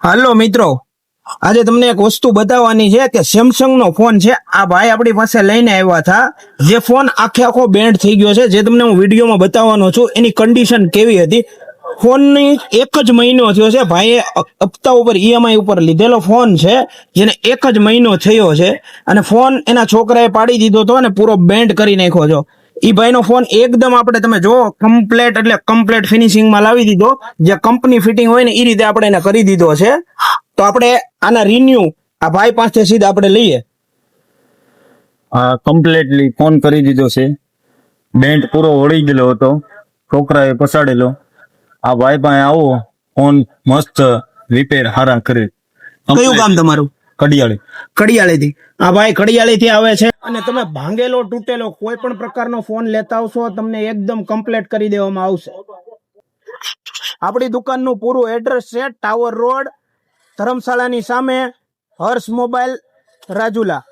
હાલો મિત્રો, આજે તમને એક વસ્તુ બતાવવાની છે કે સેમસંગ નો ફોન છે. આ ભાઈ આપણી પાસે લઈને આવ્યા હતા. જે ફોન આખો બેન્ડ થઈ ગયો છે, જે તમને હું વિડીયોમાં બતાવવાનો છું. એની કન્ડિશન કેવી હતી? ફોનની એક જ મહિનો થયો છે. ભાઈએ હપ્તા ઉપર ઈએમઆઈ ઉપર લીધેલો ફોન છે, જેને એક જ મહિનો થયો છે, અને ફોન એના છોકરાએ પાડી દીધો હતો અને પૂરો બેન્ડ કરી નાખ્યો છો. ઈ ભાઈનો ફોન એકદમ આપણે તમે જો કમ્પ્લેટ એટલે કમ્પ્લેટ ફિનિશિંગમાં લાવી દીધો. જે કંપની ફિટિંગ હોય ને એ રીતે આપણે એને કરી દીધો છે. તો આપણે આના રિન્યુ આ ભાઈ પાસે સીધા આપણે લઈએ. આ કમ્પ્લીટલી ફોન કરી દીધો છે. બેન્ડ પૂરો વળી ગયેલો હતો, છોકરાએ પસાડેલો. આ ભાઈ પાસે આવો, ફોન મસ્ત રિપેર હારા કરે. કયું ગામ તમારું? કડિયાળી. કડિયાળીથી. આ ભાઈ કડિયાળીથી આવે છે. અને તમે ભાંગેલો તૂટેલો કોઈ પણ પ્રકારનો ફોન લેતા આવશો, તમને એકદમ કમ્પ્લીટ કરી દેવામાં આવશે. આપણી દુકાનનું પૂરું એડ્રેસ છે ટાવર રોડ, ધર્મશાળાની સામે, હર્ષ મોબાઈલ, રાજુલા.